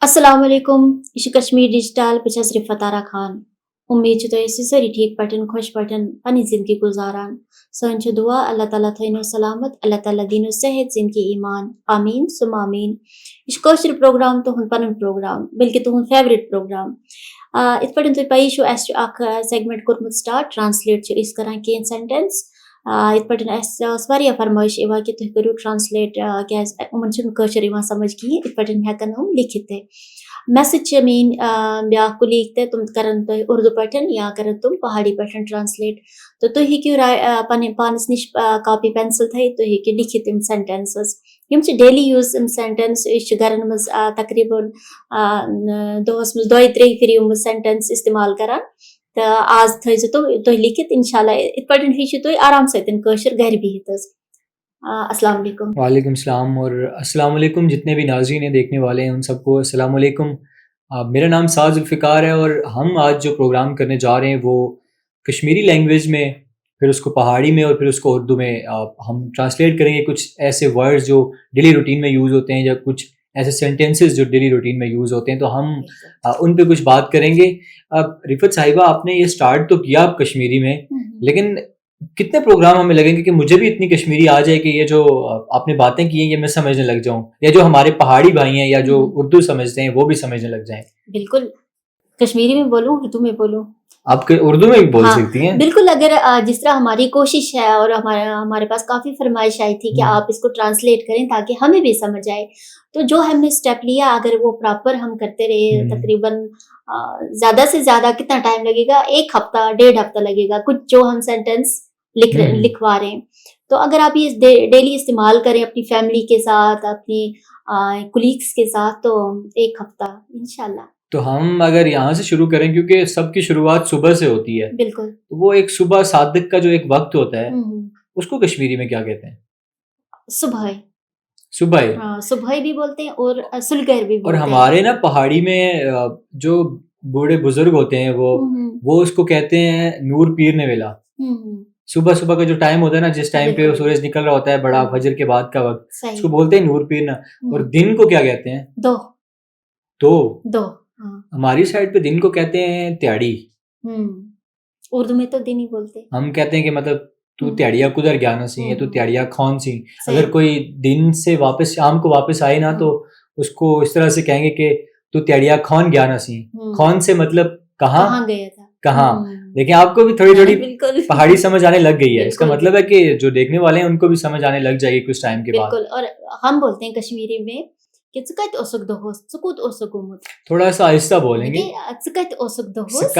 अस्सलाम वालेकुम। यह छ कश्मीर डिजिटल बह छस रिफत आरा खान। उम्मीद छ तुम सारी ठीक पटन खुश पटन पनी जिंदगी गुजारान। सन छ दुआ अल्लाह ताला थैनो सलामत, अल्लाह ताला दीनो सेहत जिंदगी ईमान आमीन सुम आमीन। यह कशर प्रोग्राम तुहद पन प्रोग्राम बल्कि तुहद फेवरेट प्रोग्राम। इत पे तुम पी अख सेगमेंट कोर्मुत स्टार्ट ट्रांसलेट करान कह सेंटेंस। इत पे फरमाइश कि तुम करो ट्रांसलेट क्या उमन समझ कहें इत पे हेकन हम लिखित मे सह मीन ब्या कुलीग ते तुम करन तुम उर्दू पे या करन तुम पहाड़ी पे ट्रांसलेट। तो तुम हेकू पे पानस नश कॉपी पेंसिल थी तुम हेकू लिखित सेंटेंसेस यम डेली यूज सेंटेंस गरन मज तकरीबन दोहस मज दोय त्रे फिर सेंटेंस इस्तेमाल करान। तो आज थो तुम लिखित इंशाल्लाह इत पे हेचु तुम आराम सतन कशर घर बिहित। अस्सलाम वालेकुम। वालेकुम सलाम और अस्सलाम वालेकुम जितने भी नाज़रीन हैं देखने वाले हैं उन सबको अस्सलाम वालेकुम। मेरा नाम साद जुल्फ़िकार है और हम आज जो प्रोग्राम करने जा रहे हैं वो कश्मीरी लैंग्वेज में, फिर उसको पहाड़ी में और फिर उसको उर्दू में हम ट्रांसलेट करेंगे। कुछ ऐसे वर्ड्स जो डेली रूटीन में यूज़ होते हैं या कुछ ऐसे सेंटेंसेस जो डेली रूटीन में यूज़ होते हैं, तो हम उन पे कुछ बात करेंगे। अब रिफत साहिबा, आपने ये स्टार्ट तो किया अब कश्मीरी में, लेकिन कितने प्रोग्राम हमें लगेंगे कि मुझे भी इतनी कश्मीरी आ जाए कि ये जो आपने बातें की हैं ये मैं समझने लग जाऊं, या जो हमारे पहाड़ी भाई हैं या जो उर्दू समझते हैं वो भी समझने लग जाएं। बिल्कुल। कश्मीरी में बोलूं उर्दू में बोलूं? आप उर्दू में भी बोल हाँ, सकती हैं। बिल्कुल। अगर जिस तरह हमारी कोशिश है और हमारे पास काफ़ी फरमाइश आई थी कि आप इसको ट्रांसलेट करें ताकि हमें भी समझ आए। तो जो हमने स्टेप लिया अगर वो प्रॉपर हम करते रहे तकरीबन ज़्यादा से ज़्यादा कितना टाइम लगेगा? 1 हफ्ता, 1.5 हफ्ता लगेगा कुछ जो हम सेंटेंस लिखवा रहे हैं। तो अगर आप ये डेली इस्तेमाल करें अपनी फैमिली के साथ, अपनी कुलीग्स के साथ, तो 1 हफ्ता इंशाल्लाह। तो हम अगर यहाँ से शुरू करें, क्योंकि सबकी शुरुआत सुबह से होती है, बिल्कुल। तो वो एक सुबह सादिक का जो एक वक्त होता है उसको कश्मीरी में क्या कहते हैं? सुबह। सुबह। हाँ, सुबह भी बोलते हैं और सुलगर भी और बोलते हैं। हमारे ना पहाड़ी में जो बूढ़े बुजुर्ग होते हैं वो उसको कहते हैं नूर पीरने वेला। सुबह सुबह का जो टाइम होता है ना, जिस टाइम पे सूरज निकल रहा होता है, बड़ा फजर के बाद का वक्त, उसको बोलते हैं नूर पीरना। और दिन को क्या कहते हैं? दो। दो। हमारी साइड पे दिन को कहते हैं त्याड़ी। उर्दू में तो दिन ही बोलते हैं। हम कहते हैं कि मतलब तू त्याड़िया कुदर गया ना सी, या तू त्याड़िया कौन सी। अगर कोई दिन से वापस शाम को वापस आए ना, तो उसको इस तरह से कहेंगे कि तू त्याड़िया कौन गया ना सी। कौन से मतलब कहाँ गया था, कहाँ। देखिए आपको भी थोड़ी थोड़ी पहाड़ी समझ आने लग गई है। इसका मतलब है कि जो देखने वाले हैं उनको भी समझ आने लग जाएगी कुछ टाइम के बाद। बिल्कुल। और हम बोलते हैं कश्मीरी में कि चुकत ओसुक दोहोस, चुकुत ओसुक उमुत। थोड़ा सा आहिस्ता बोलेंगे। चुकत ओसुक दोहोस,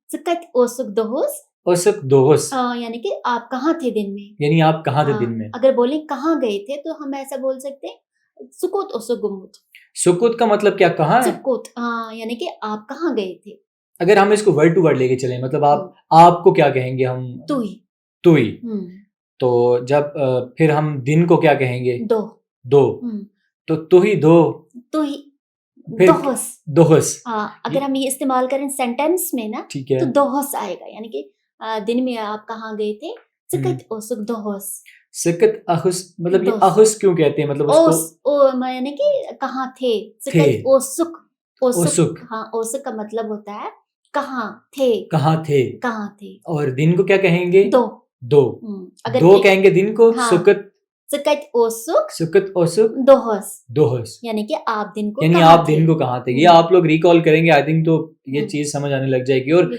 चुकत ओसुक दोहोस, ओसुक दोहोस यानी कि आप कहाँ थे दिन में। यानी आप कहाँ थे दिन में। अगर बोले कहाँ गए थे तो हम ऐसा बोल सकते हैं सुकुत ओसुक गुमुत। सुकुत का मतलब क्या, कहाँ है? सुकुत, यानी कि आप कहाँ गए थे। अगर हम इसको वर्ड टू वर्ड लेके चलें, मतलब आपको क्या कहेंगे हम? तुई। तुई। तो जब फिर हम दिन को क्या कहेंगे? दो। दो। तो तुही दो, तुही फिर दोहस। दोहस। अगर हम ये इस्तेमाल करें सेंटेंस में ना, ठीक है, तो दोहस आएगा, यानी कि दिन में आप कहाँ गए थे। सिकत ओसुक दोहस। सिकत अहुस, मतलब ये अहुस क्यों कहते हैं? मतलब उसको यानी कि कहाँ थे। सिकत ओसुक। ओसुक। हाँ, ओसुक का मतलब होता है कहाँ थे। कहाँ थे। कहाँ थे। और दिन को क्या कहेंगे? दो। दो। अगर दो कहेंगे दिन को। सुकत। सुकत ओसुक। सुकत ओसुक दोहस। दोहस, यानी कि आप दिन को यानी आप दिन को कहाँ थे। ये आप लोग रिकॉल करेंगे, आई थिंक तो ये चीज समझ आने लग जाएगी। और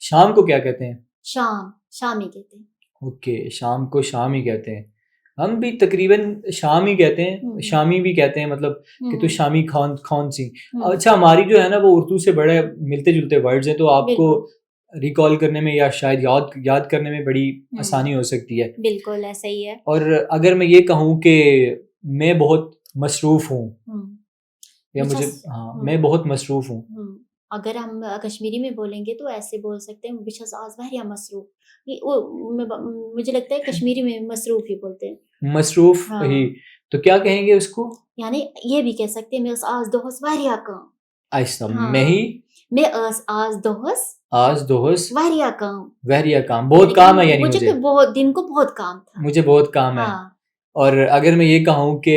शाम को क्या कहते हैं? शाम। शाम ही कहते हैं। ओके, शाम को शाम ही कहते हैं। हम भी तकरीबन शाम ही कहते हैं, शामी भी कहते हैं, मतलब कि तू शामी कौन सी। अच्छा, हमारी जो है ना वो उर्दू से बड़े मिलते जुलते वर्ड्स हैं, तो आपको रिकॉल करने में या शायद याद करने में बड़ी आसानी हो सकती है। बिल्कुल ऐसा ही है। और अगर मैं ये कहूँ कि मैं बहुत मसरूफ हूँ, या मुझे मैं बहुत मसरूफ हूँ, अगर हम कश्मीरी में बोलेंगे तो ऐसे बोल सकते हैं बिशस आज वहरिया मसरूफ। मुझे लगता है कश्मीरी में मसरूफ ही बोलते हैं। मसरूफ ही। तो क्या कहेंगे उसको? यानी ये भी कह सकते हैं मैं आज दोहस वहरिया काम। आहिस्ता। मैं ही मैं आज दोहस वहरिया काम। बहुत काम है, यानी मुझे बहुत दिन को बहुत काम था। मुझे बहुत काम है। और अगर मैं ये कहूँ कि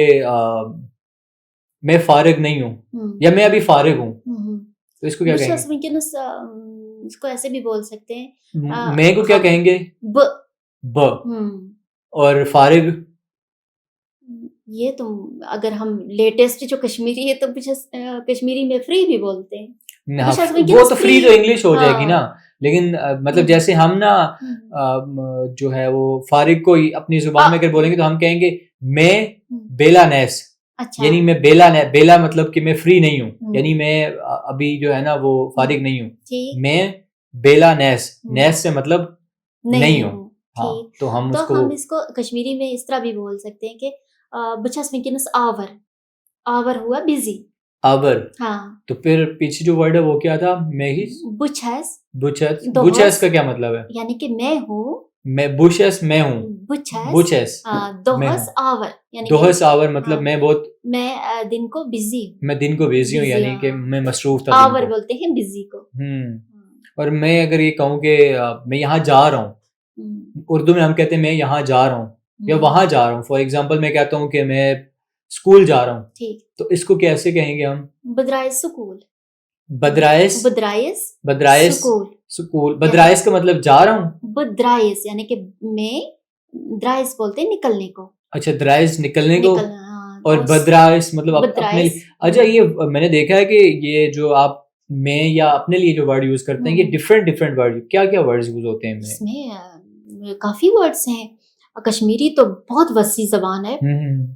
मैं फारिग नहीं हूँ या मैं अभी फारिग हूँ, तो इसको क्या बस कहेंगे? वंकनस इसको ऐसे भी बोल सकते हैं मैं को क्या हम कहेंगे? ब ब। और फारिग? ये तो अगर हम लेटेस्ट जो कश्मीरी है तो कश्मीरी में फ्री भी बोलते हैं। हाँ, बस वो वंकनस तो फ्री फ्री तो इंग्लिश हो जाएगी ना, हाँ लेकिन मतलब हम्म, जैसे हम ना हम्म, जो है वो फारिग को ही अपनी जुबान में अगर बोलेंगे तो हम कहेंगे मैं हम्म, बेला नैस, अच्छा यानी मैं बेला मतलब कि मैं फ्री नहीं हूँ, यानी हम्म, मैं अभी जो है ना वो फारिग नहीं हूँ। ठीक मैं बेला नैस, हम्म, नैस से मतलब नहीं नहीं हूँ। हूँ हाँ, ठीक। तो हम तो उसको हम इसको कश्मीरी में इस तरह भी बोल सकते हैं कि बचस वंकनस आवर आवर हुआ बिजी आवर, हाँ तो फिर पीछे जो वर्ड है वो क्या था? मैं ही बुछस बुचेस, बुचेस दोहस का क्या मतलब है? यानी कि मैं हूँ मैं बुशेस मैं हूँ, बुछस बुचेस मैं दोहस हूँ, आवर यानी कि दोहस आवर मतलब हाँ मैं बहुत, मैं दिन को बिजी मैं दिन को बिजी हूँ, बिजी यानी कि मैं मसरूफ था दिन आवर को। बोलते हैं बिजी को और मैं अगर ये कहूँ कि मैं यहाँ जा रहा हूँ, उर्दू में हम कहते हैं मैं यहाँ जा रहा हूँ या वहां जा रहा हूँ। फॉर एग्जाम्पल मैं कहता हूँ कि मैं स्कूल जा रहा हूँ, ठीक तो इसको कैसे कहेंगे हम? बदराइस स्कूल बदराइस, बदराइस बदराइस स्कूल स्कूल, यानी बदराइस का मतलब जा रहा हूँ। बदराइस यानी कि मैं द्राइस बोलते हैं निकलने को अच्छा, दराइस निकलने को, निकलना और बदराइस मतलब अपने लिए। बदराइस अच्छा, ये मैंने देखा है कि ये जो आप मैं या अपने लिए जो वर्ड यूज करते हैं, ये डिफरेंट डिफरेंट वर्ड, क्या क्या वर्ड्स यूज होते हैं इनमें? इसमें काफी वर्ड्स हैं। कश्मीरी तो बहुत वसी जबान है। हम्म,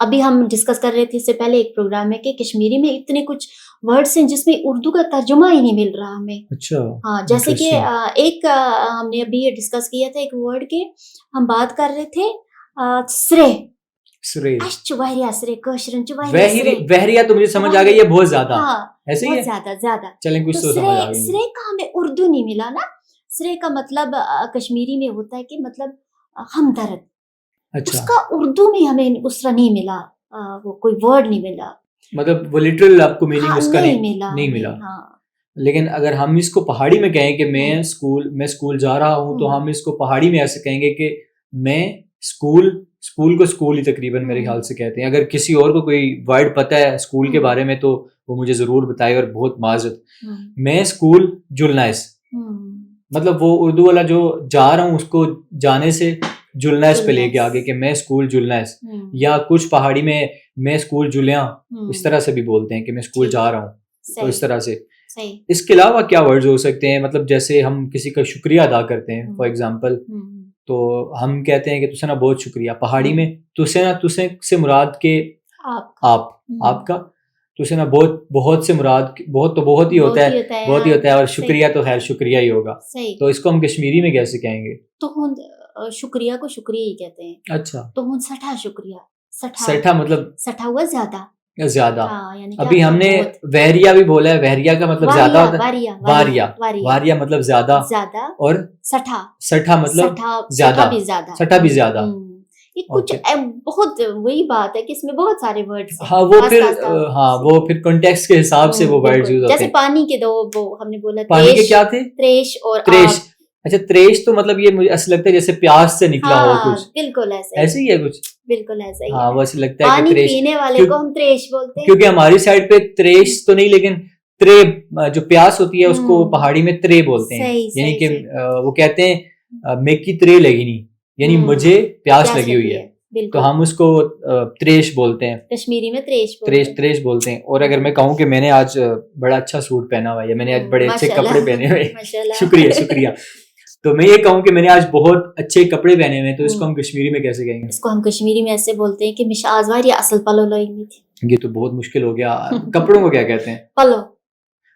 अभी हम डिस्कस कर रहे थे इससे पहले एक प्रोग्राम में कि कश्मीरी में इतने कुछ वर्ड्स हैं जिसमें उर्दू का तर्जुमा ही नहीं मिल रहा हमें। अच्छा, हाँ जैसे कि इंटरेस्टिंग। एक हमने अभी ये डिस्कस किया था एक वर्ड के, हम बात कर रहे थे स्रे श्रेय, अश वारिया स्रे कशरन वारिया वहरी, स्रे वहरिया तो मुझे समझ आ गई है बहुत ज्यादा, हाँ ऐसे ही बहुत है। ज्यादा ज्यादा। चलें, कुछ तो तो समझ आ स्रे गई मुझे। स्रे का हमें उर्दू नहीं मिला ना। स्रे का मतलब कश्मीरी में होता है कि मतलब हमदर्द, अच्छा, उसका उर्दू में हमें उसका नहीं मिला। वो कोई वर्ड नहीं मिला। मतलब वो लिटरल आपको मीनिंग हाँ उसका नहीं नहीं मिला नहीं मिला। हमें हाँ लेकिन अगर हम इसको पहाड़ी में कहें कि हम्म, मैं स्कूल जा रहा हूँ, तो हम्म, हम इसको पहाड़ी में ऐसे कहेंगे कि मैं स्कूल, स्कूल को स्कूल ही तकरीबन मेरे ख्याल हम्म, से कहते हैं। अगर किसी और को कोई वर्ड पता है स्कूल के हम्म, बारे में तो वो मुझे जरूर बताए, और बहुत माजरत। हम्म, मैं स्कूल जुलनाइस, हम्म, मतलब वो उर्दू वाला जो जा रहा हूँ उसको जाने से जुलनाइस पे लेके जुलनस आगे कि मैं स्कूल जुलनाइस, हम्म, या कुछ पहाड़ी में मैं स्कूल जुलिया, इस हम्म, तरह से भी बोलते हैं कि मैं स्कूल ठीक जा रहा हूँ। तो इस सही तरह से सही इसके अलावा क्या वर्ड्स हो सकते हैं? मतलब जैसे हम किसी का शुक्रिया अदा करते हैं फॉर एग्जांपल, हम्म, तो हम कहते हैं कि तुसे ना बहुत शुक्रिया। पहाड़ी हम्म, में तुसे ना, तुसे से मुराद के आपका आप, आपका, तुसे ना बहुत, बहुत से मुराद बहुत तो बहुत ही होता बहुत ही है, होता है बहुत ही हाँ होता है, और सही शुक्रिया तो खैर शुक्रिया ही होगा। सही। तो इसको हम कश्मीरी में कैसे कहेंगे? तो हुन शुक्रिया को शुक्रिया ही कहते हैं। अच्छा, तो हुन सठा शुक्रिया सठा सठा मतलब सठा हुआ ज्यादा ज्यादा। हाँ यानी कि अभी आपका हमने बहुत वहरिया भी बोला है, वहरिया का मतलब ज्यादा वारिया होता है। वारिया वारिया, वारिया वारिया वारिया मतलब ज्यादा, ज्यादा और सठा सठा मतलब सठा ज्यादा, सठा भी ज्यादा सठा भी ज्यादा। ये कुछ ओके, बहुत वही बात है कि इसमें बहुत सारे वर्ड्स हैं हाँ वो खास फिर खास का हाँ वो फिर कॉन्टेक्स्ट के हिसाब से वो वर्ड्स बिल्कुल यूज होते जैसे हैं। पानी के दो वो हमने बोला पानी के त्रेश क्या थे? त्रेश और त्रेश। आग अच्छा, त्रेश तो मतलब ये मुझे ऐसा लगता है जैसे प्यास से निकला हो हाँ कुछ, बिल्कुल ऐसा ही ऐसे ही है कुछ। बिल्कुल ऐसा ही है। हाँ, वो ऐसे लगता है कि पानी त्रेश, पीने वाले क्यों, को हम त्रेश बोलते हैं। क्योंकि हमारी साइड पे त्रेश तो नहीं, लेकिन त्रे, जो प्यास होती है उसको पहाड़ी में त्रे बोलते हैं। सही यानी सही कि सही वो कहते हैं मेकी त्रे लगी नहीं, यानी मुझे प्यास लगी हुई है, तो बिल्कुल हम उसको त्रेश बोलते हैं। कश्मीरी में त्रेश बोलते त्रेश, हैं। त्रेश बोलते हैं। और अगर मैं कहूँ कि मैंने आज बड़ा अच्छा सूट पहना हुआ है, या मैंने आज बड़े अच्छे माशाल्लाह कपड़े पहने हुए हैं, माशाल्लाह शुक्रिया शुक्रिया, तो मैं ये कहूँ कि मैंने आज बहुत अच्छे कपड़े पहने हुए हैं, तो इसको हम कश्मीरी में कैसे कहेंगे? इसको हम कश्मीरी में ऐसे बोलते हैं कि मिशाज वारी असल पलो लोगी थी। ये तो बहुत मुश्किल हो गया। कपड़ों को क्या कहते हैं? पलो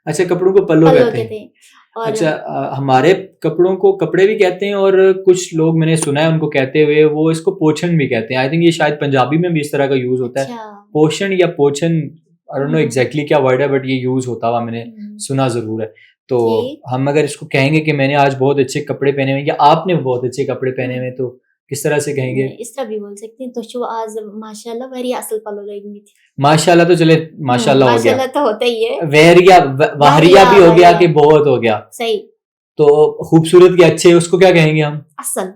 अच्छा, कपड़ों को पल्लो पलो कहते हैं। कहते हैं। और अच्छा, हमारे कपड़ों को कपड़े भी कहते हैं, और कुछ लोग मैंने सुना है उनको कहते हुए वो इसको पोछन भी कहते हैं। आई थिंक ये शायद पंजाबी में भी इस तरह का यूज होता है, अच्छा पोषण या पोछन। आई डोंट नो एग्जैक्टली क्या वर्ड है, बट ये यूज होता हुआ मैंने सुना जरूर है। तो ठीक हम अगर इसको कहेंगे कि मैंने आज बहुत अच्छे कपड़े पहने हुए, या आपने बहुत अच्छे कपड़े पहने हुए, तो किस तरह से कहेंगे? इस तरह भी बोल सकते हैं। तो शो आज माशाल्लाह वारी असल पलो लोगी थी। माशाल्लाह तो चले, माशाल्लाह हो गया। माशाल्लाह तो होता ही है। वहरिया, वाहरिया भी हो गया वारिया कि बहुत हो गया। सही। तो खूबसूरत के अच्छे, उसको क्या कहेंगे हम? असल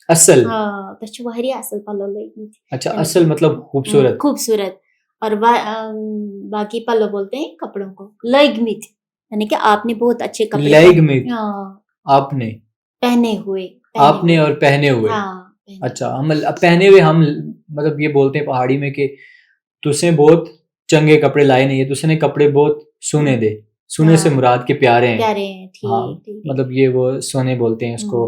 असल। हाँ तो शो वारी असल पलो लोगी थी। अच्छा, यानी असल कि मतलब खूबसूरत। खूबसूरत। और बाकी पल्लो बोलते हैं कपड़ों को, लैग मिथ, यानी कि आपने बहुत अच्छे कपड़े लैग मिथ, हाँ, आपने पहने हुए, आपने और पहने हुए। हाँ, पहने अच्छा, हम अब पहने हुए हम मतलब ये बोलते हैं पहाड़ी में कि तुझसे बहुत चंगे कपड़े लाए नहीं है, तुझसे कपड़े बहुत सुने दे। सुने से हाँ, मुराद के प्यारे हैं। प्यारे हैं, हाँ, ठीक ठीक है। मतलब ये वो सोने बोलते हैं उसको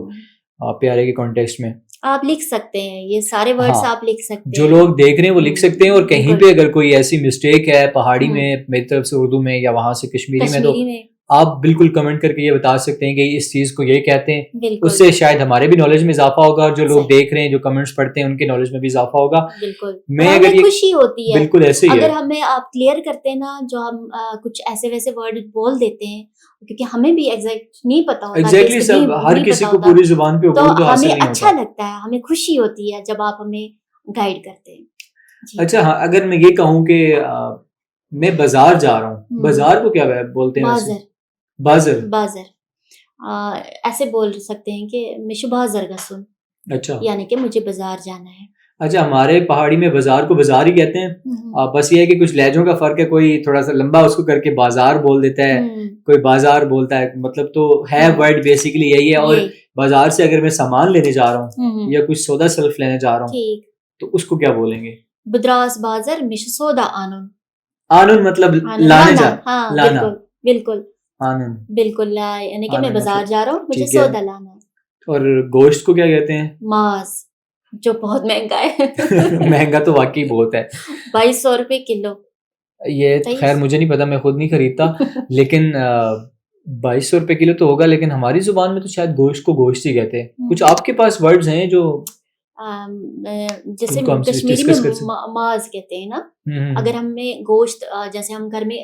प्यारे के कॉन्टेक्स्ट में। आप लिख सकते हैं ये सारे वर्ड्स, हाँ, आप लिख सकते जो हैं। लोग देख रहे हैं वो लिख सकते हैं, और कहीं बिल्कुल। पे अगर कोई ऐसी मिस्टेक है पहाड़ी में मेरी तरफ से उर्दू में या वहां से कश्मीरी में, तो कश्मीरी में आप बिल्कुल कमेंट करके ये बता सकते हैं कि इस चीज को ये कहते हैं। बिल्कुल उससे शायद हमारे भी नॉलेज में इजाफा होगा, और जो लोग सही। देख रहे हैं, जो कमेंट्स पढ़ते हैं, उनके नॉलेज में भी इजाफा होगा। बिल्कुल, मैं और अगर हमें ये खुशी होती है बिल्कुल ऐसे ही अगर है, हमें आप क्लियर करते हैं ना, जो हम कुछ ऐसे वैसे वर्ड बोल देते हैं, क्योंकि हमें भी एग्जैक्ट नहीं पता होता, एग्जैक्टली जैसे भी सब हर नहीं किसी पता को होता, पूरी जुबान पे तो उर्दू तो हासिल हमें नहीं अच्छा होता। लगता है, हमें खुशी होती है जब आप हमें गाइड करते हैं जी। अच्छा, हाँ, अगर मैं ये कहूँ कि मैं बाजार जा रहा हूँ, बाजार को क्या बोलते हैं वैसे? बाजर, बाजार। बाजर, ऐसे बोल सकते हैं कि मिशु बाजर गसुन, अच्छा यानी कि मुझे बाजार जाना है। अच्छा, हमारे पहाड़ी में बाजार को बाजार ही कहते हैं। बस ये है कि कुछ लहजों का फर्क है, कोई थोड़ा सा लंबा उसको करके बाजार बोल देता है, कोई बाजार बोलता है, मतलब तो है वर्ड बेसिकली यही है। और बाजार से अगर मैं सामान लेने जा रहा हूँ या कुछ सौदा सल्फ लेने जा रहा हूँ, तो उसको क्या बोलेंगे? बुद्रास बाजार मिशु सोदा आनुन। आनुन मतलब आनुन लाने जा, हाँ, लाना। बिल्कुल बिल्कुल आनुन, बिल्कुल, यानी कि मैं आनुन बाजार मतलब जा रहा हूँ, मुझे ठीक है। सौदा लाना है। और गोश्त को क्या कहते हैं? मांस, जो बहुत महंगा है। महंगा तो वाकई बहुत है। 2200 रुपए किलो। ये खैर मुझे नहीं पता, मैं खुद नहीं खरीदता, लेकिन 2200 रुपए किलो तो होगा, लेकिन हमारी जुबान में तो शायद गोश्त को गोश्त ही कहते हैं। कुछ आपके पास वर्ड्स हैं जो जैसे उनको हम कश्मीरी में डिस्कस कर सकते? माज कहते हैं ना, हम्म, अगर हमें गोश्त जैसे हम घर में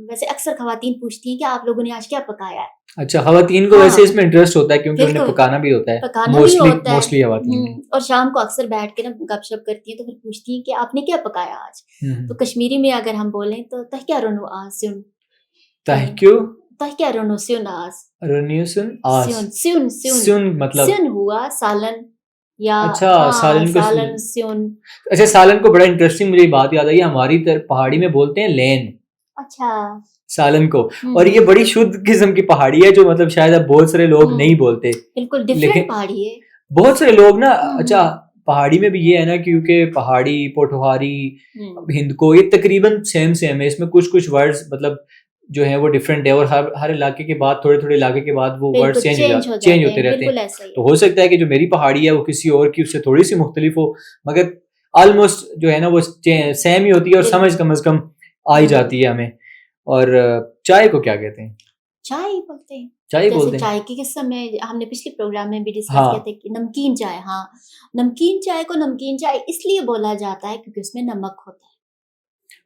वैसे अक्सर खवातीन पूछती हैं कि आप लोगों ने आज क्या पकाया है। अच्छा, खवातीन को हाँ, वैसे इसमें इंटरेस्ट होता है क्योंकि उन्हें बिल्कुल पकाना भी होता है, पकाना भी मोस्टली होता है। मोस्टली खवातीन। और शाम को अक्सर बैठ के ना गपशप करती हैं, तो फिर पूछती हैं कि आपने क्या पकाया आज। तो हम्म, कश्मीरी में अगर हम बोलें तो तह क्या रोनो आज स्यून, तहक्यो तह क्या रोनो स्यून आज, रनियुसन आज स्यून स्यून स्यून सुन मतलब स्यून हुआ सालन, या अच्छा, हाँ सालन को सालन स्यून। अच्छा, सालन को बड़ा इंटरेस्टिंग मुझे बात याद आई, हमारी तरफ पहाड़ी में बोलते हैं लेन अच्छा सालन को। और ये बड़ी शुद्ध किस्म की पहाड़ी है, जो मतलब शायद अब बहुत सारे लोग नहीं बोलते, बिल्कुल डिफरेंट पहाड़ी है। बहुत सारे लोग ना। अच्छा, पहाड़ी में भी ये है ना, क्योंकि पहाड़ी, पोठोहारी, हिंदको ये तकरीबन सेम सेम है। इसमें कुछ कुछ वर्ड्स मतलब जो है वो डिफरेंट है, और हर हर इलाके के बाद, थोड़े थोड़े इलाके के बाद वो वर्ड्स चेंज होते रहते हैं। तो हो सकता है कि जो मेरी पहाड़ी है वो किसी और की उससे थोड़ी सी मुख्तलिफ हो, मगर ऑलमोस्ट जो है ना वो सेम ही होती है, और समझ कम अज कम आ ही जाती है हमें। और चाय को क्या कहते हैं? चाय बोलते हैं। चाय जैसे बोलते हैं। चाय के किस्से में हमने पिछले प्रोग्राम में भी डिस्कस हाँ, किया था कि नमकीन चाय, हाँ, नमकीन चाय को नमकीन चाय इसलिए बोला जाता है क्योंकि उसमें नमक होता है।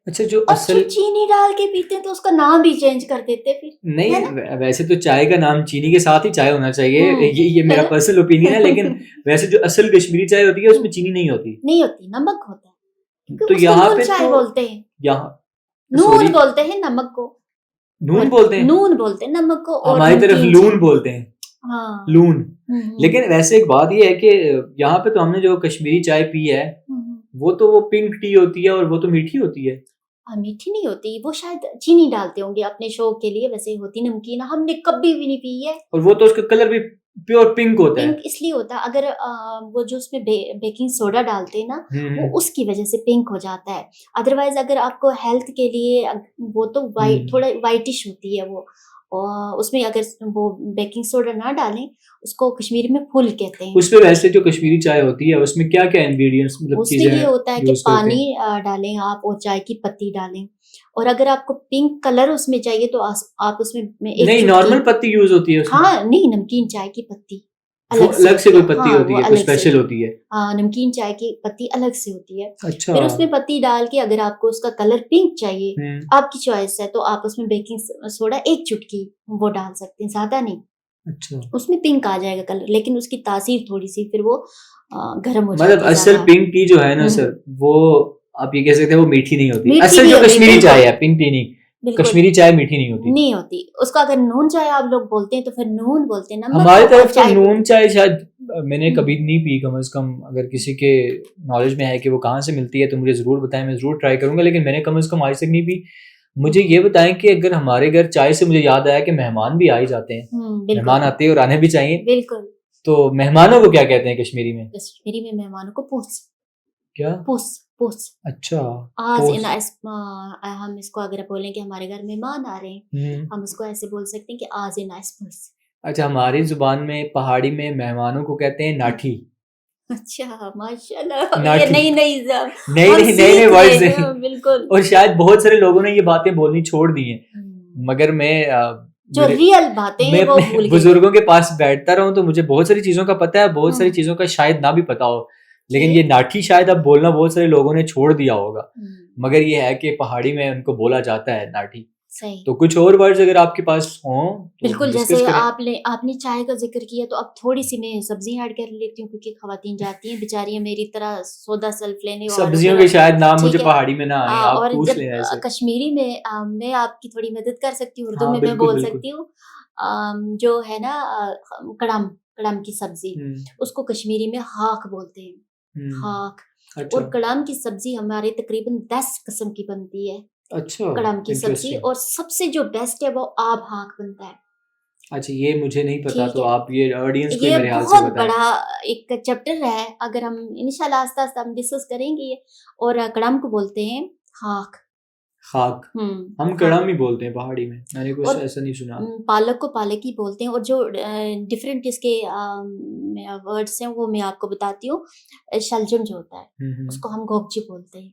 अच्छा, जो और असल चीनी डाल के पीते हैं तो उसका नाम भी चेंज कर देते फिर, नहीं, है ना? वैसे तो चाय का नाम चीनी के साथ ही चाय होना चाहिए, ये मेरा पर्सनल ओपिनियन है, लेकिन वैसे जो असल कश्मीरी चाय होती है उसमें चीनी नहीं होती, नहीं होती, नमक होता है, तो उसको यहाँ नून पे चाय तो बोलते हैं। यहाँ नून बोलते हैं नमक को, नून बोलते हैं, नून बोलते हैं नमक को, और हमारी तरफ लून बोलते हैं। हाँ, लून। लेकिन वैसे एक बात ये है कि यहाँ पे तो हमने जो कश्मीरी चाय पी है वो तो वो पिंक टी होती है, और वो तो मीठी होती है। मीठी नहीं होती, वो शायद चीनी डालते होंगे अपने शौक के लिए, वैसे ही होती नमकीन, हमने कभी भी नहीं पी है। और वो तो उसका कलर भी प्योर पिंक होता है। पिंक इसलिए होता है, अगर वो जो उसमें बेकिंग सोडा डालते हैं ना, वो उसकी वजह से पिंक हो जाता है। अदरवाइज अगर आपको हेल्थ के लिए वो तो थोड़ा वाइटिश होती है वो, और उसमें अगर वो बेकिंग सोडा ना डालें, उसको कश्मीरी में फुल कहते हैं। उसमें वैसे जो कश्मीरी चाय होती है उसमें क्या क्या इंग्रेडिएंट्स मतलब उसमें चीजें ये होता है कि यूज करते पानी हैं? डालें आप, और चाय की पत्ती डालें, और अगर आपको पिंक कलर उसमें चाहिए तो आप उसमें एक नहीं, नॉर्मल पत्ती यूज होती है उसमें। हाँ नहीं, नमकीन चाय की पत्ती वो अलग से कोई पत्ती हाँ, होती है, कोई स्पेशल होती है? हाँ, नमकीन चाय की पत्ती अलग से होती है। अच्छा, फिर उसमें पत्ती डाल के अगर आपको उसका कलर पिंक चाहिए, आपकी चॉइस है, तो आप उसमें बेकिंग सोडा एक चुटकी वो डाल सकते हैं, ज्यादा नहीं। अच्छा, उसमें पिंक आ जाएगा कलर, लेकिन उसकी तासीर थोड़ी सी फिर वो गर्म हो जाती मतलब है। असल पिंक टी जो है ना सर, वो आप ये कह सकते हैं वो मीठी नहीं होती। मीठी असल नहीं जो होती, कश्मीरी बिल्कुल। चाय है पिंक टी नहीं, बिल्कुल कश्मीरी चाय मीठी नहीं होती। नहीं होती। उसको अगर नून चाय आप लोग बोलते हैं तो फिर नून बोलते हैं, नमक हमारी को तरफ तो चाय नून बोलते चाय शायद मैंने हम्म। कभी नहीं पी, कम से कम अगर किसी के नॉलेज में है कि वो कहाँ से मिलती है तो मुझे ज़रूर बताएं, मैं ज़रूर ट्राई करूंगा, लेकिन मैंने कम से कम आज तक नहीं पी। मुझे ये बताएं कि अगर हमारे घर चाय से मुझे याद आया कि मेहमान भी आ ही जाते हैं, मेहमान बिल्कुल आते हैं और आने भी चाहिए, बिल्कुल। तो मेहमानों को क्या कहते हैं कश्मीरी में? कश्मीरी में मेहमानों को पूछ क्या? पूछ पूछ अच्छा, आज इन पोस्ट। हम इसको अगर बोलें कि हमारे घर मेहमान आ रहे हैं, हम उसको ऐसे बोल सकते हैं कि आज इन पूछ। अच्छा, हमारी जुबान में पहाड़ी में मेहमानों को कहते हैं नाठी। अच्छा माशाल्लाह, ये नाठी, नई नई नए हम नए नए नए सीख रहे वर्ड्स हैं, हैं बिल्कुल। और शायद बहुत सारे लोगों ने ये बातें बोलनी छोड़ दी हैं, मगर मैं जो रियल बातें हैं मैं वो अपने भूल गए। बुजुर्गों के पास बैठता रहूं तो मुझे बहुत सारी चीजों का पता है, बहुत सारी हम्म, चीजों का शायद ना भी पता हो, लेकिन जी। ये नाठी शायद अब बोलना बहुत सारे लोगों ने छोड़ दिया होगा, मगर ये है कि पहाड़ी में उनको बोला जाता है नाठी। सही। तो कुछ और वर्ड्स अगर आपके पास हों तो बिल्कुल, डिस्कस जैसे करें। आपने चाय का ज़िक्र किया तो अब थोड़ी-सी मैं सब्जियाँ ऐड कर लेती हूँ, क्योंकि ख़वातीन जाती हैं बेचारियाँ मेरी तरह सौदा सल्फ़ लेने और सब्जियों फिर के शायद नाम मुझे ठीक है। पहाड़ी में ना आए, आप और पूछ जब लें ऐसे। कश्मीरी में मैं आपकी थोड़ी मदद कर सकती हूँ, उर्दू हाँ में मैं बिल्कुल बोल बिल्कुल। सकती हूँ। जो है ना कड़म कड़म की सब्ज़ी, हम्म उसको कश्मीरी में हाक बोलते हैं, हम्म। हाक। अच्छा और कड़म की सब्ज़ी हमारे तकरीबन 10 किस्म की बनती है, अच्छा, कड़म की सब्ज़ी, इंटरेस्टिंग। और सबसे जो बेस्ट है वो आब हाक बनता है। अच्छा, ये मुझे नहीं पता, ठीक तो है। आप ये ऑडियंस को ही ये मेरे ख्याल से बहुत बताएं। बड़ा एक चैप्टर है, अगर हम इंशाल्लाह आस्ता-आस्ता हम डिस्कस करेंगे ये। और कड़म को बोलते हैं खाक। खाक, हम खाक। कड़म ही बोलते हैं पहाड़ी में, मैंने कुछ और ऐसा नहीं सुना। पालक को पालक ही बोलते हैं, और जो डिफरेंट इसके वर्ड्स हैं वो मैं आपको बताती हूँ। शलजम जो होता है हम्म। उसको हम गोगजी बोलते हैं।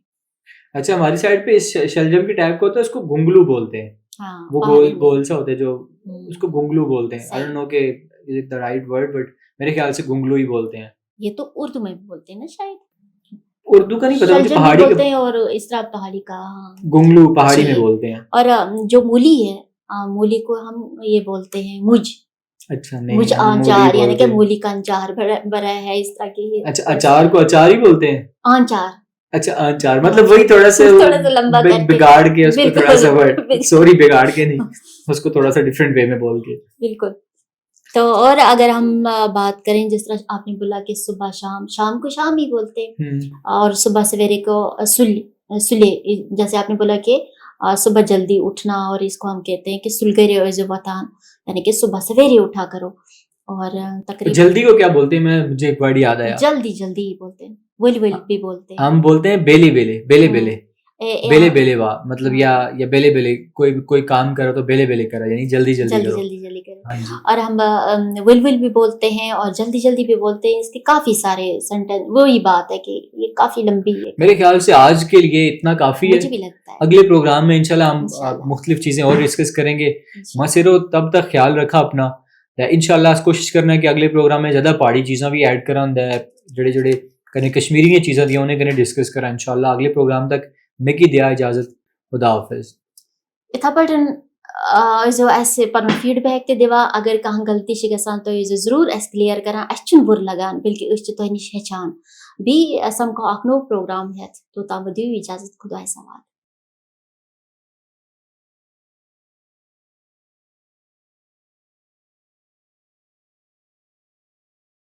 अच्छा, हमारी साइड पे इस शलजम की टाइप का होता है, उसको घुंगलू बोलते हैं। हाँ, वो पहाड़ी गोल में। गोल सा होता है जो, उसको हम्म, घुंगलू बोलते हैं। आई डोंट सही। नो कि is it the right word, but मेरे ख्याल से घुंगलू ही बोलते हैं। ये तो उर्दू में भी बोलते हैं ना शायद। उर्दू का नहीं पता मुझे, शलजम भी पहाड़ी बोलते के हैं और इस तरह पहाड़ी का, हाँ। घुंगलू पहाड़ी में जी। बोलते हैं। और जो मूली है, मूली को हम ये बोलते हैं मुझ। अच्छा, नहीं मुझ हम मूली आंचार, यानी कि बोलते हैं। मूली का अंचार बड़ा बड़ा है, इस तरह के ये अच्छा, वर्ड्स अचार हैं। को अचार ही बोलते हैं। आंचार। अच्छा, अचार मतलब आंचार वही थोड़ा सा थोड़ा सा लंबा करके। बिगाड़ के उसको थोड़ा बिल्कुल सा वर्ड, बिल्कुल सॉरी बिगाड़ के नहीं, उसको थोड़ा सा डिफरेंट वे में बोल के। बिल्कुल। तो और अगर हम बात करें, जिस तरह आपने बोला कि सुबह शाम, शाम को शाम ही बोलते हैं, और सुबह सवेरे को सुले, जैसे आपने बोला कि सुबह जल्दी उठना, और इसको हम कहते हैं कि सुलगरे वतान, यानी कि सुबह सवेरे उठा करो। और तो तकरीबन जल्दी को क्या बोलते हैं? मैं मुझे एक वर्ड याद आया, जल्दी जल्दी ही बोलते हैं, विल विल भी बोलते हैं। हम बोलते हैं बेले बेले बेले बेले हम्म, बेले बेले वाह, मतलब हाँ, या बेले बेले, कोई कोई काम करो तो बेले बेले करो, यानी जल्दी जल्दी जल्दी करो। जल्दी जल्दी करो। हाँ जी। और हम विल भी बोलते हैं और जल्दी जल्दी भी बोलते हैं। इसके काफी सारे सेंटेंस, वही बात है कि ये काफी लंबी है मेरे कहानी। ख्याल से आज के लिए इतना काफी है। मुझे भी लगता है। अगले प्रोग्राम में इंशाल्लाह हम इंशाल्लाह मुख्तलिफ चीजें और डिस्कस करेंगे। इंशाल्लाह। मसिरो तब तक ख्याल रखा अपना, ते इंशाल्लाह कोशिश करना है कि अगले प्रोग्राम में ज़्यादा पहाड़ी चीज़ां भी ऐड करा होंदा है, जेह्ड़े जेह्ड़े कन्नै कश्मीरी दियां चीज़ां दियां उ'नें कन्नै डिस्कस करा इंशाल्लाह। अगले प्रोग्राम तक मिगी देआ इजाज़त, खुदा हाफिज़। Itha pattern also ऐसे पर फीडबैक ते दिवा, अगर कहाँ गलती शि गसान तो ये जरूर एस क्लियर करा, अच्छुन बुर लगान, बल्कि उस तो निश हेचान भी असम को अखनो प्रोग्राम है, तो ताबदियो इजाजत खुदा सवाल।